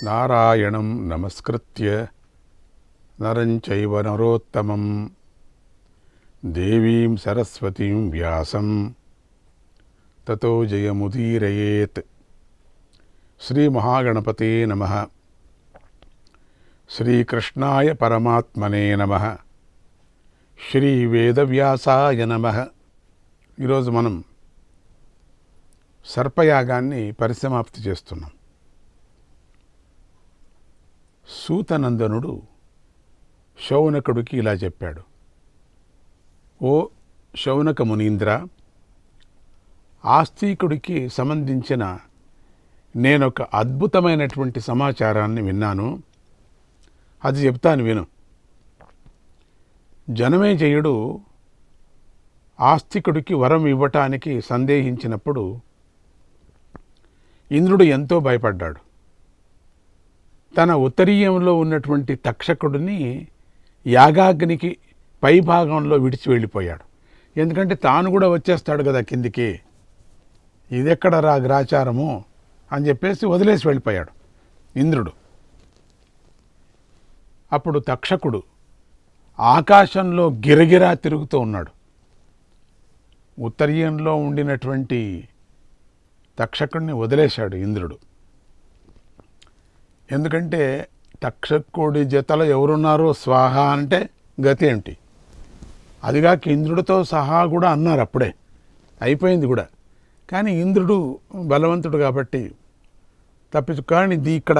నారాయణం నమస్కృత్య నరం చైవ నరోత్తమం దేవీం సరస్వతీం వ్యాసం తతో జయముదీరయేత్. శ్రీ మహాగణపతే నమః. శ్రీకృష్ణాయ పరమాత్మనే నమః. శ్రీ వేదవ్యాసాయ నమః. ఈరోజు మనం సర్పయాగాన్ని పరిసమాప్తి చేస్తున్నాం. సూతనందనుడు శౌనకుడికి ఇలా చెప్పాడు: ఓ శౌనక మునీంద్ర, ఆస్తికుడికి సంబంధించిన నేనొక అద్భుతమైనటువంటి సమాచారాన్ని విన్నాను. అది చెప్తాను, విను. జనమేజయుడు ఆస్తికుడికి వరం ఇవ్వటానికి సందేహించినప్పుడు ఇంద్రుడు ఎంతో భయపడ్డాడు. తన ఉత్తరీయంలో ఉన్నటువంటి తక్షకుడిని యాగాగ్నికి పైభాగంలో విడిచి వెళ్ళిపోయాడు. ఎందుకంటే తాను కూడా వచ్చేస్తాడు కదా కిందికి, ఇదెక్కడ రా గ్రాచారము అని చెప్పేసి వదిలేసి వెళ్ళిపోయాడు ఇంద్రుడు. అప్పుడు తక్షకుడు ఆకాశంలో గిరగిరా తిరుగుతూ ఉన్నాడు. ఉత్తరీయంలో ఉండినటువంటి తక్షకుడిని వదిలేశాడు ఇంద్రుడు. ఎందుకంటే తక్షకుడి జతలో ఎవరున్నారో స్వాహ అంటే గతి ఏంటి? అదిగాక ఇంద్రుడితో సహా కూడా అన్నారు, అప్పుడే అయిపోయింది కూడా. కానీ ఇంద్రుడు బలవంతుడు కాబట్టి తప్పించు. కానీ ఇక్కడ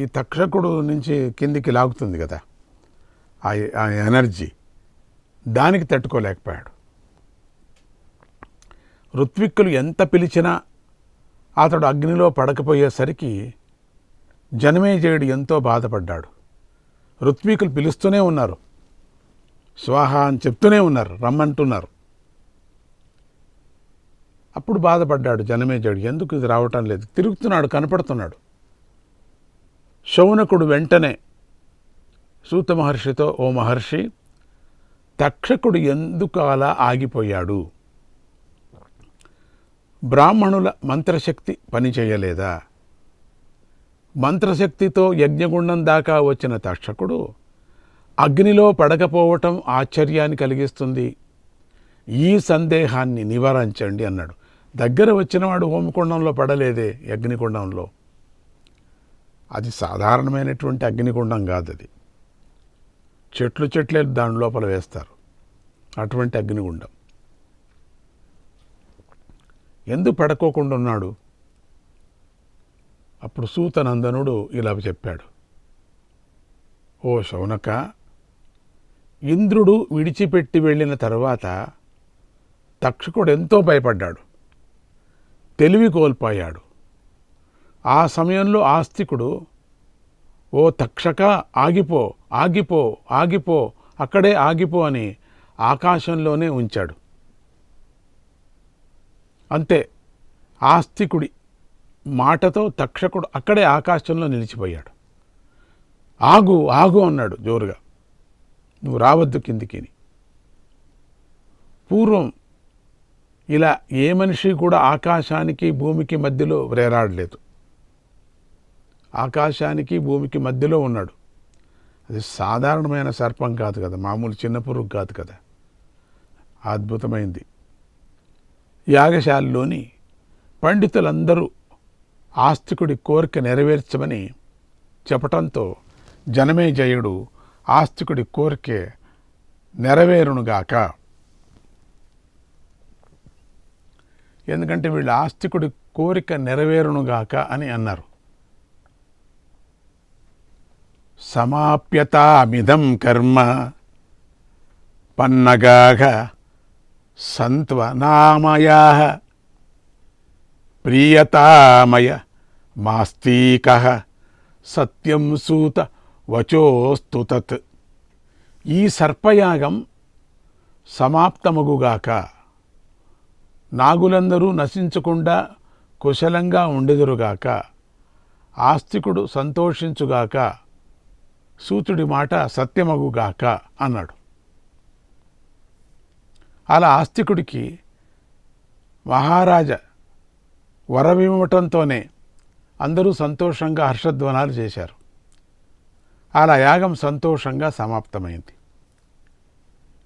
ఈ తక్షకుడు నుంచి కిందికి లాగుతుంది కదా ఆ ఎనర్జీ, దానికి తట్టుకోలేకపోయాడు. ఋత్విక్కులు ఎంత పిలిచినా అతడు అగ్నిలో పడకపోయేసరికి జనమేజయుడు ఎంతో బాధపడ్డాడు. ఋత్వికులు పిలుస్తూనే ఉన్నారు, స్వాహ అని చెప్తూనే ఉన్నారు, రమ్మంటున్నారు. అప్పుడు బాధపడ్డాడు జనమేజయుడు, ఎందుకు ఇది రావటం లేదు, తిరుగుతున్నాడు, కనపడుతున్నాడు. శౌనకుడు వెంటనే సూత మహర్షితో, ఓ మహర్షి, తక్షకుడు ఎందుకు అలా ఆగిపోయాడు? బ్రాహ్మణుల మంత్రశక్తి పనిచేయలేదా? మంత్రశక్తితో యజ్ఞగుండం దాకా వచ్చిన తక్షకుడు అగ్నిలో పడకపోవటం ఆశ్చర్యాన్ని కలిగిస్తుంది. ఈ సందేహాన్ని నివారించండి అన్నాడు. దగ్గర వచ్చినవాడు హోమకుండంలో పడలేదే, అగ్నికుండంలో. అది సాధారణమైనటువంటి అగ్నికుండం కాదు, అది చెట్లే దాని లోపల వేస్తారు, అటువంటి అగ్నిగుండం. ఎందుకు పడుకోకుండా ఉన్నాడు? అప్పుడు సూతనందనుడు ఇలా చెప్పాడు: ఓ శౌనక, ఇంద్రుడు విడిచిపెట్టి వెళ్ళిన తర్వాత తక్షకుడు ఎంతో భయపడ్డాడు, తెలివి కోల్పోయాడు. ఆ సమయంలో ఆస్తికుడు, ఓ తక్షక, ఆగిపో ఆగిపో ఆగిపో, అక్కడే ఆగిపో అని ఆకాశంలోనే ఉంచాడు. అంతే, ఆస్తికుడి మాటతో తక్షకుడు అక్కడే ఆకాశంలో నిలిచిపోయాడు. ఆగు ఆగు అన్నాడు జోరుగా, నువ్వు రావద్దు కిందికి. పూర్వం ఇలా ఏ మనిషి కూడా ఆకాశానికి భూమికి మధ్యలో వేరాడలేదు. ఆకాశానికి భూమికి మధ్యలో ఉన్నాడు. అది సాధారణమైన సర్పం కాదు కదా, మామూలు చిన్న పురుగు కాదు కదా, అద్భుతమైంది. యాగశాలలోని పండితులందరూ ఆస్తికుడి కోరిక నెరవేర్చమని చెప్పటంతో జనమేజయుడు ఆస్తికుడి కోరిక నెరవేరునుగాక, ఎందుకంటే వీళ్ళు ఆస్తికుడి కోరిక నెరవేరునుగాక అని అన్నారు. సమాప్యతామిదం కర్మ పన్నగాఘ సంత్వనామయాః ప్రియతామయ మాస్తీకః సత్యం సూత వచోస్తు తత్. ఈ సర్పయాగం సమాప్తమగుగాక, నాగులందరూ నశించకుండా కుశలంగా ఉండెదురుగాక, ఆస్తికుడు సంతోషించుగాక, సూతుడి మాట సత్యమగుగాక అన్నాడు. అలా ఆస్తికుడికి మహారాజ వరమివ్వటంతోనే అందరూ సంతోషంగా హర్షధ్వానాలు చేశారు. అలా యాగం సంతోషంగా సమాప్తమైంది.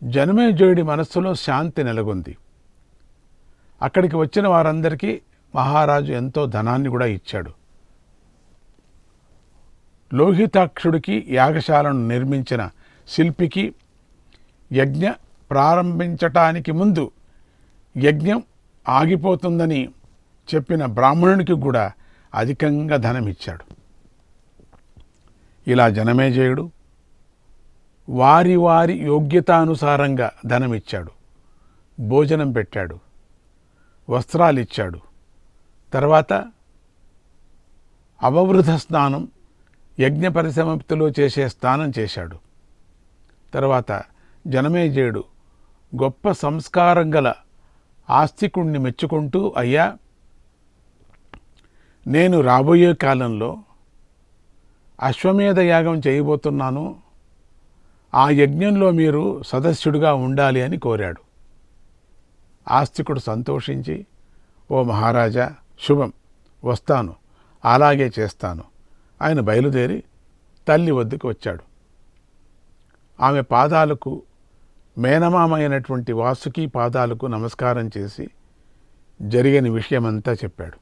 జనమేజయుడి మనస్సులో శాంతి నెలకొంది. అక్కడికి వచ్చిన వారందరికీ మహారాజు ఎంతో ధనాన్ని కూడా ఇచ్చాడు. లోహితాక్షుడికి యాగశాలను నిర్మించిన శిల్పికి యజ్ఞ ప్రారంభించటానికి ముందు యజ్ఞం ఆగిపోతుందని చెప్పిన బ్రాహ్మణునికి కూడా అధికంగా ధనం ఇచ్చాడు. ఇలా జనమేజయుడు వారి వారి యోగ్యతానుసారంగా ధనం ఇచ్చాడు, భోజనం పెట్టాడు, వస్త్రాలు ఇచ్చాడు. తర్వాత అవవృధ స్నానం, యజ్ఞ పరిసమాప్తిలో చేసే స్నానం చేశాడు. తర్వాత జనమేజయుడు గొప్ప సంస్కారం గల ఆస్తికుణ్ణి మెచ్చుకుంటూ, అయ్యా, నేను రాబోయే కాలంలో అశ్వమేధ యాగం చేయబోతున్నాను, ఆ యజ్ఞంలో మీరు సదస్యుడిగా ఉండాలి అని కోరాడు. ఆస్తికుడు సంతోషించి, ఓ మహారాజా, శుభం, వస్తాను, అలాగే చేస్తాను. ఆయన బయలుదేరి తల్లి వద్దకు వచ్చాడు. ఆమె పాదాలకు, మేనమామ అయినటువంటి వాసుకి పాదాలకు నమస్కారం చేసి జరిగిన విషయమంతా చెప్పాడు.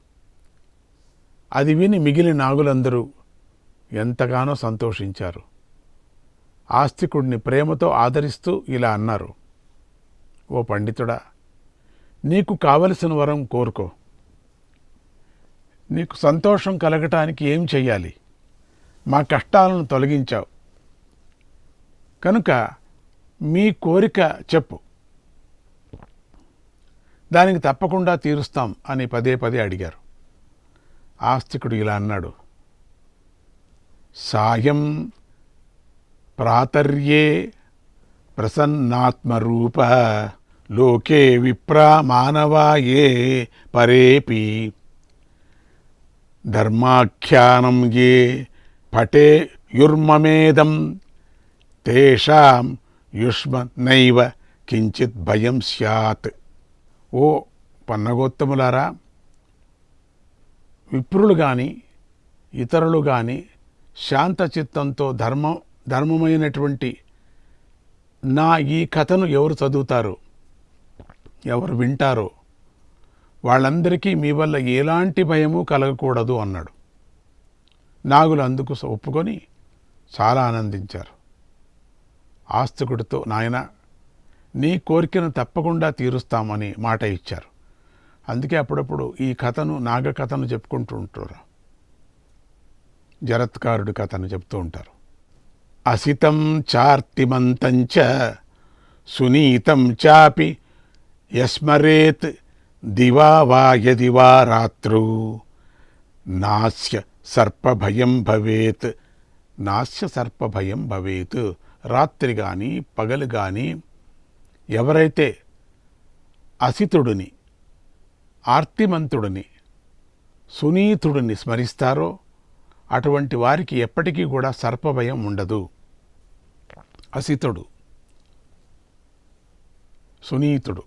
అది విని మిగిలిన నాగులందరూ ఎంతగానో సంతోషించారు. ఆస్తికుడిని ప్రేమతో ఆదరిస్తూ ఇలా అన్నారు, ఓ పండితుడా, నీకు కావలసిన వరం కోరుకో. నీకు సంతోషం కలగటానికి ఏం చెయ్యాలి? మా కష్టాలను తొలగించావు కనుక మీ కోరిక చెప్పు, దానికి తప్పకుండా తీరుస్తాం అని పదే పదే అడిగారు. ఆస్తికుడు ఇలా అన్నాడు, సాయం ప్రాతర్యే ప్రసన్నాత్మరూప లోకే విప్రా మానవాయే పరేపి ధర్మాఖ్యానం ఏ పటే యుర్మమేదం తేషాం యుష్మ నైవ కించిత్ భయం స్యాత్. ఓ పన్నగోత్తములారా, విప్రులు కానీ ఇతరులు కానీ శాంతచిత్తంతో ధర్మమైనటువంటి నా ఈ కథను ఎవరు చదువుతారో, ఎవరు వింటారో వాళ్ళందరికీ మీ వల్ల ఎలాంటి భయము కలగకూడదు అన్నాడు. నాగులు అందుకు ఒప్పుకొని చాలా ఆనందించారు. ఆస్తికుడితో, నాయన, నీ కోరికను తప్పకుండా తీరుస్తామని మాట ఇచ్చారు. అందుకే అప్పుడప్పుడు ఈ కథను, నాగ కథను చెప్పుకుంటూ ఉంటారు. జరత్కారుడి కథను చెప్తూ ఉంటారు. అసితం చార్తిమంతంచ సునీతం చాపి యస్మరేత్ దివా వా యది వా రాత్రు నాస్య సర్పభయం భవేత్. నాస్య సర్పభయం భవేత్. రాత్రి కానీ పగలు కానీ ఎవరైతే అసితుడిని, ఆర్తిమంతుడిని, సునీతుడిని స్మరిస్తారో అటువంటి వారికి ఎప్పటికీ కూడా సర్పభయం ఉండదు. అసితుడు, సునీతుడు,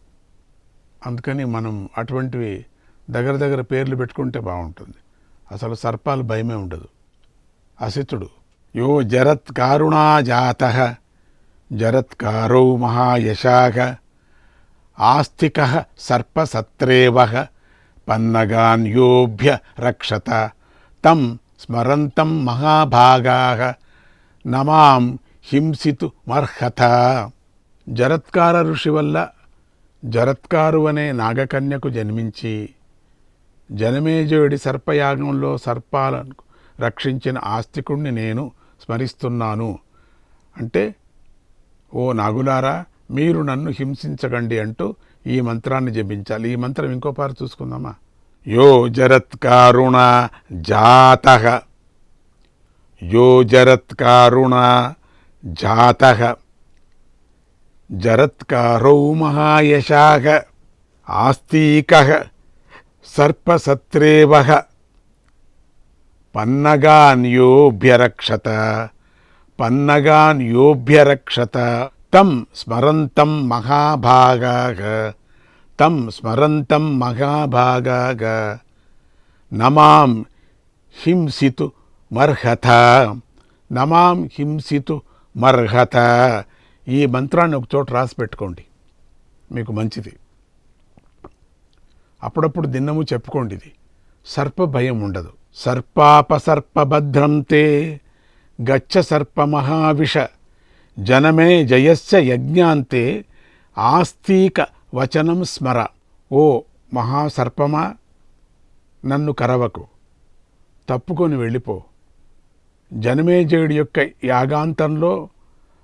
అందుకని మనం అటువంటివి దగ్గర దగ్గర పేర్లు పెట్టుకుంటే బాగుంటుంది. అసలు సర్పాలు భయమే ఉండదు. అసితుడు, యో జరత్కారుణా జాతః జరత్కారౌ మహాయశాః ఆస్తికః సర్పసత్రేవః పన్నగాన్యోభ్య రక్షత తం స్మరంతం మహాభాగాః నమాం హింసితుమర్హత. జరత్కార ఋషి వల్ల జరత్కారు అనే నాగకన్యకు జన్మించి జనమేజయుడి సర్పయాగంలో సర్పాలను రక్షించిన ఆస్తికుణ్ణి నేను స్మరిస్తున్నాను అంటే, ఓ నాగులారా, మీరు నన్ను హింసించకండి అంటూ ఈ మంత్రాన్ని జపించాలి. ఈ మంత్రం ఇంకోపారు చూసుకుందామా. యో జరత్కారుణ జాతః, యో జరత్కారుణ జాతః జరత్కారౌ మహాయశాః ఆస్తికః సర్పసత్రేవః పన్నగాన్యోభ్యరక్షత పన్నగాన్యోభ్యరక్షత తం స్మరంతం మహాభాగాః తం స్మరంతం మహాభాగాః నమాం హింసితు మర్హత, నమాం హింసితు మర్హత. ఈ మంత్రాన్ని ఒక చోట రాసి పెట్టుకోండి, మీకు మంచిది. అప్పుడప్పుడు దిన్నము చెప్పుకోండి. ఇది సర్ప భయం ఉండదు. సర్పాపసర్పభద్రం తే గచ్చ సర్ప మహావిష జనమే జయస్య యజ్ఞాంతే ఆస్తిక వచనం స్మర. ఓ మహాసర్పమా, నన్ను కరవకు, తప్పుకొని వెళ్ళిపో. జనమేజయుడి యొక్క యాగాంతంలో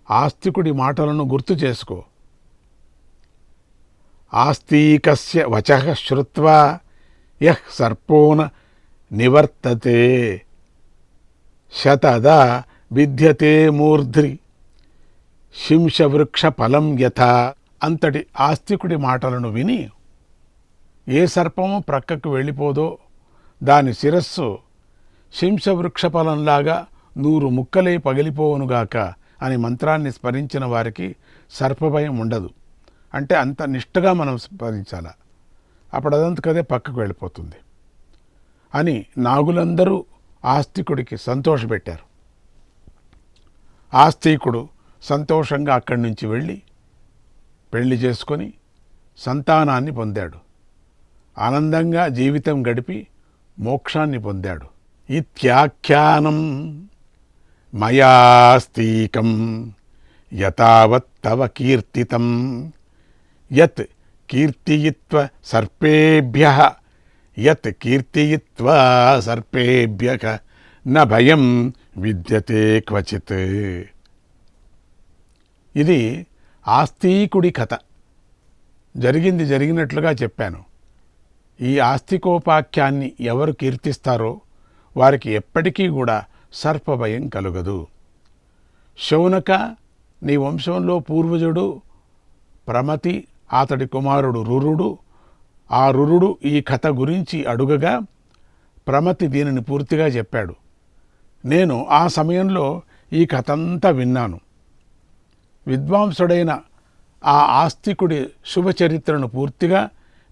ఆస్తికుడి మాటలను గుర్తు చేసుకో. ఆస్తికస్య వచః శ్రుత్వా యః సర్పోన నివర్తతే శతదా విద్యతే మూర్ధ్రి శింషవృక్ష ఫలం యథా. అంతటి ఆస్తికుడి మాటలను విని ఏ సర్పము ప్రక్కకు వెళ్ళిపోదో దాని శిరస్సు శింషవృక్ష ఫలంలాగా 100 ముక్కలై పగిలిపోవునుగాక అని మంత్రాన్ని స్మరించిన వారికి సర్పభయం ఉండదు. అంటే అంత నిష్ఠగా మనం స్మరించాల, అప్పుడు అదంతకదే పక్కకు వెళ్ళిపోతుంది అని నాగులందరూ ఆస్తికుడికి సంతోషపెట్టారు. ఆస్తికుడు సంతోషంగా అక్కడి నుంచి వెళ్ళి పెళ్లి చేసుకొని సంతానాన్ని పొందాడు. ఆనందంగా జీవితం గడిపి మోక్షాన్ని పొందాడు. ఇత్యాఖ్యానం మయాస్తికం యతావత్ తవ కీర్తితం యత్ కీర్తియిత్వ సర్పేభ్యః యత్ కీర్తియిత్వా సర్పేభ్యః న భయం విద్యతే క్వచిత్. ఇది ఆస్తికుడి కథ. జరిగింది జరిగినట్లుగా చెప్పాను. ఈ ఆస్తికోపాఖ్యాన్ని ఎవరు కీర్తిస్తారో వారికి ఎప్పటికీ కూడా సర్పభయం కలుగదు. శౌనక, నీ వంశంలో పూర్వజుడు ప్రమతి, అతడి కుమారుడు రురుడు. ఆ రురుడు ఈ కథ గురించి అడుగగా ప్రమతి దీనిని పూర్తిగా చెప్పాడు. నేను ఆ సమయంలో ఈ కథంతా విన్నాను. విద్వాంసుడైన ఆ ఆస్తికుడి శుభచరిత్రను పూర్తిగా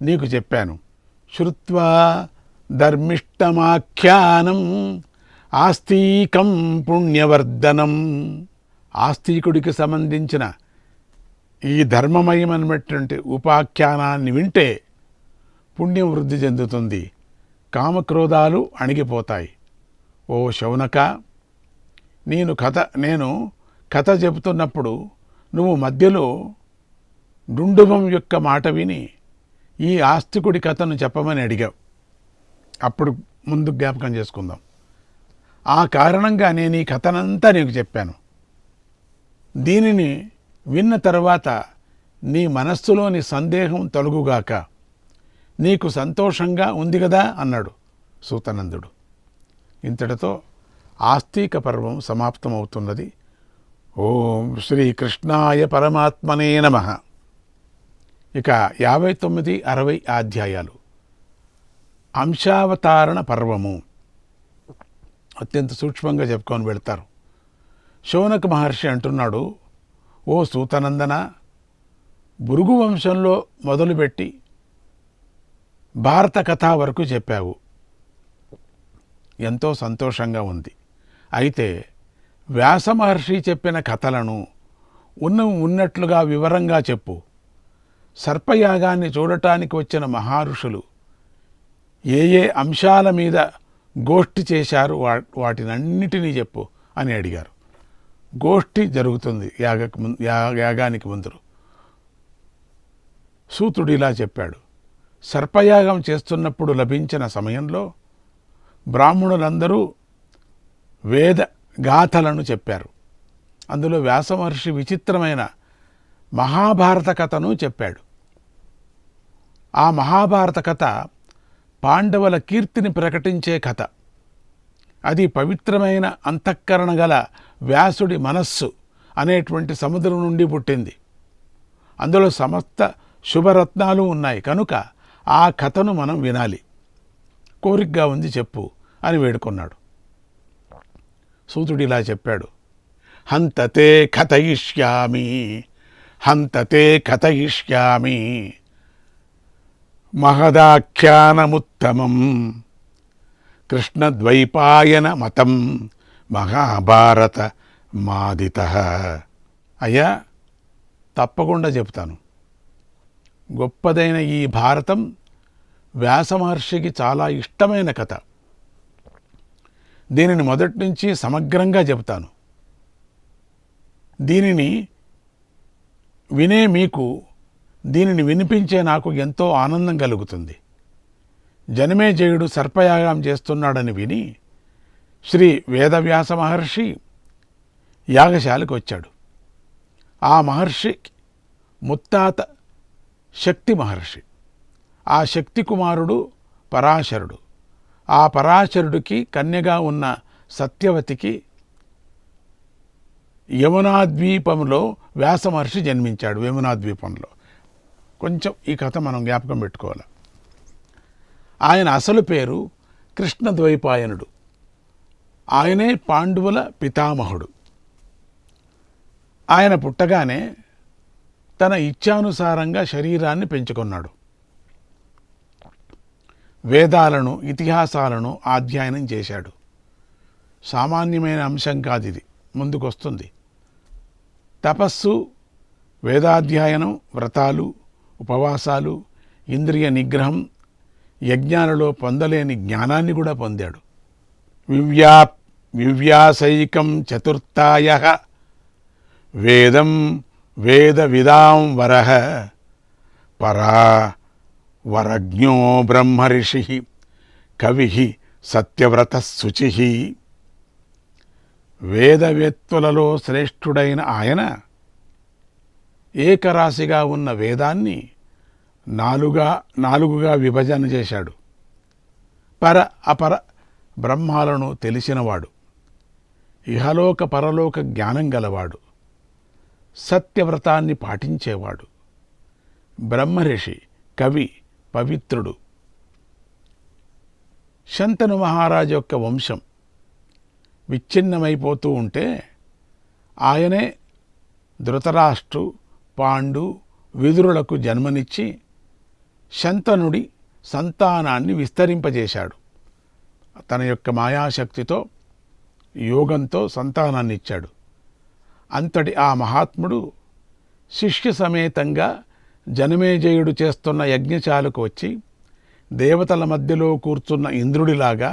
నీకు చెప్పాను. శ్రుత్వా ధర్మిష్టమాఖ్యానం ఆస్తికం పుణ్యవర్ధనం. ఆస్తికుడికి సంబంధించిన ఈ ధర్మమయమైనటువంటి ఉపాఖ్యానాన్ని వింటే పుణ్యం వృద్ధి చెందుతుంది, కామక్రోధాలు అణిగిపోతాయి. ఓ శౌనక, నేను కథ చెబుతున్నప్పుడు నువ్వు మధ్యలో డుండుభం యొక్క మాట విని ఈ ఆస్తికుడి కథను చెప్పమని అడిగావు. అప్పుడు ముందు జ్ఞాపకం చేసుకుందాం. ఆ కారణంగా నేను ఈ కథనంతా నీకు చెప్పాను. దీనిని విన్న తర్వాత నీ మనస్సులోని సందేహం తొలగుగాక, నీకు సంతోషంగా ఉంది కదా అన్నాడు సూతనందుడు. ఇంతటితో ఆస్తిక పర్వం సమాప్తమవుతున్నది. ఓం శ్రీకృష్ణాయ పరమాత్మనే నమః. ఇక 59, 60 అధ్యాయాలు అంశావతారణ పర్వము అత్యంత సూక్ష్మంగా చెప్పుకొని వెళ్తారు. శౌనక మహర్షి అంటున్నాడు, ఓ సూతనందన, భృగు వంశంలో మొదలుపెట్టి భారత కథ వరకు చెప్పావు, ఎంతో సంతోషంగా ఉంది. అయితే వ్యాస మహర్షి చెప్పిన కథలను ఉన్నట్లుగా వివరంగా చెప్పు. సర్పయాగాన్ని చూడటానికి వచ్చిన మహారుషులు ఏ ఏ అంశాల మీద గోష్ఠి చేశారు వాటినన్నిటినీ చెప్పు అని అడిగారు. గోష్ఠి జరుగుతుంది యాగానికి ముందు. సూతుడు ఇలా చెప్పాడు, సర్పయాగం చేస్తున్నప్పుడు లభించిన సమయంలో బ్రాహ్మణులందరూ వేద గాథలను చెప్పారు. అందులో వ్యాస మహర్షి విచిత్రమైన మహాభారత కథను చెప్పాడు. ఆ మహాభారత కథ పాండవుల కీర్తిని ప్రకటించే కథ. అది పవిత్రమైన అంతఃకరణ గల వ్యాసుడి మనస్సు అనేటువంటి సముద్రం నుండి పుట్టింది. అందులో సమస్త శుభరత్నాలు ఉన్నాయి కనుక ఆ కథను మనం వినాలి. కోరికగా ఉంది చెప్పు అని వేడుకున్నాడు. సూతుడు ఇలా చెప్పాడు, హంతతే కథయిష్యామి, హంతతే కథయిష్యామి మహదాఖ్యానముత్తమం కృష్ణద్వైపాయన మతం మహాభారత మాదిత. అయ్యా, తప్పకుండా చెప్తాను. గొప్పదైన ఈ భారతం వ్యాస మహర్షికి చాలా ఇష్టమైన కథ. దీనిని మొదటి నుంచి సమగ్రంగా చెబుతాను. దీనిని వినే మీకు, దీనిని వినిపించే నాకు ఎంతో ఆనందం కలుగుతుంది. జనమేజయుడు సర్పయాగం చేస్తున్నాడని విని శ్రీ వేదవ్యాస మహర్షి యాగశాలకు వచ్చాడు. ఆ మహర్షి ముత్తాత శక్తి మహర్షి. ఆ శక్తి కుమారుడు పరాశరుడు. ఆ పరాశరుడికి కన్యగా ఉన్న సత్యవతికి యమునాద్వీపంలో వ్యాస మహర్షి జన్మించాడు. యమునాద్వీపంలో. కొంచెం ఈ కథ మనం జ్ఞాపకం పెట్టుకోవాలి. ఆయన అసలు పేరు కృష్ణద్వైపాయనుడు. ఆయనే పాండవుల పితామహుడు. ఆయన పుట్టగానే తన ఇచ్ఛానుసారంగా శరీరాన్ని పెంచుకున్నాడు. వేదాలను, ఇతిహాసాలను అధ్యయనం చేశాడు. సామాన్యమైన అంశం కాదు ఇది, ముందుకొస్తుంది. తపస్సు, వేదాధ్యయనం, వ్రతాలు, ఉపవాసాలు, ఇంద్రియ నిగ్రహం, యజ్ఞాలలో పొందలేని జ్ఞానాన్ని కూడా పొందాడు. వివ్యాసైకం చతుర్థాయ వేదం వేద విదాం వరః పరా వరజ్ఞో బ్రహ్మర్షి కవి సత్యవ్రత శుచి. వేదవేత్తులలో శ్రేష్ఠుడైన ఆయన ఏకరాశిగా ఉన్న వేదాన్ని నాలుగుగా విభజన చేశాడు. పర అపర బ్రహ్మాలను తెలిసినవాడు, ఇహలోక పరలోక జ్ఞానం గలవాడు, సత్యవ్రతాన్ని పాటించేవాడు, బ్రహ్మర్షి, కవి, పవిత్రుడు. శంతను మహారాజు యొక్క వంశం విచ్ఛిన్నమైపోతూ ఉంటే ఆయనే ధృతరాష్ట్రు, పాండు, విదురులకు జన్మనిచ్చి శంతనుడి సంతానాన్ని విస్తరింపజేశాడు. తన యొక్క మాయాశక్తితో, యోగంతో సంతానాన్ని ఇచ్చాడు. అంతటి ఆ మహాత్ముడు శిష్య సమేతంగా జనమేజయుడు చేస్తున్న యజ్ఞశాలకు వచ్చి దేవతల మధ్యలో కూర్చున్న ఇంద్రుడిలాగా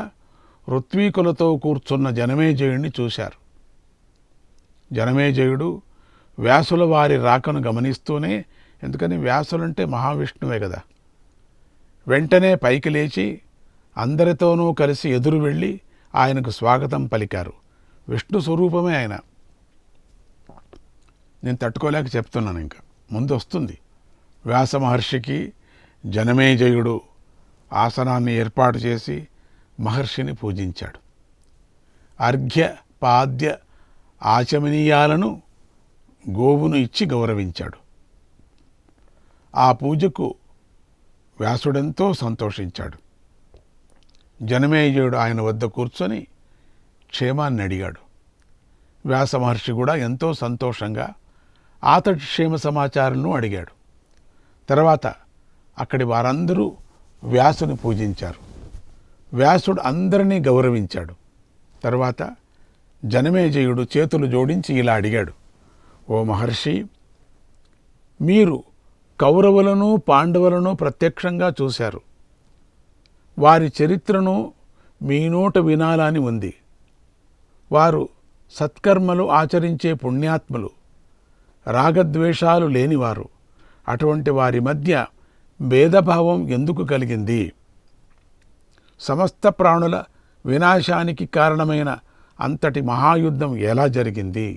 ఋత్వీకులతో కూర్చున్న జనమేజయుడిని చూశారు. జనమేజయుడు వ్యాసుల వారి రాకను గమనిస్తూనే, ఎందుకని వ్యాసులంటే మహావిష్ణువే కదా, వెంటనే పైకి లేచి అందరితోనూ కలిసి ఎదురు వెళ్ళి ఆయనకు స్వాగతం పలికారు. విష్ణు స్వరూపమే ఆయన. నేను తట్టుకోలేక చెప్తున్నాను, ఇంకా ముందు వస్తుంది. వ్యాస మహర్షికి జనమేజయుడు ఆసనాన్ని ఏర్పాటు చేసి మహర్షిని పూజించాడు. అర్ఘ్య పాద్య ఆచమనీయాలను గోవును ఇచ్చి గౌరవించాడు. ఆ పూజకు వ్యాసుడెంతో సంతోషించాడు. జనమేజయుడు ఆయన వద్ద కూర్చొని క్షేమాన్ని అడిగాడు. వ్యాస మహర్షి కూడా ఎంతో సంతోషంగా అతడి క్షేమ సమాచారాలను అడిగాడు. తర్వాత అక్కడి వారందరూ వ్యాసుని పూజించారు. వ్యాసుడు అందరినీ గౌరవించాడు. తర్వాత జనమేజయుడు చేతులు జోడించి ఇలా అడిగాడు, ఓ మహర్షి, మీరు కౌరవులను పాండవులను ప్రత్యక్షంగా చూశారు. వారి చరిత్రను మీ నోట వినాలని ఉంది. వారు సత్కర్మలు ఆచరించే పుణ్యాత్ములు, రాగద్వేషాలు లేనివారు. అటువంటి వారి మధ్య భేదభావం ఎందుకు కలిగింది? సమస్త ప్రాణుల వినాశానికి కారణమైన అంతటి మహాయుద్ధం ఎలా జరిగింది?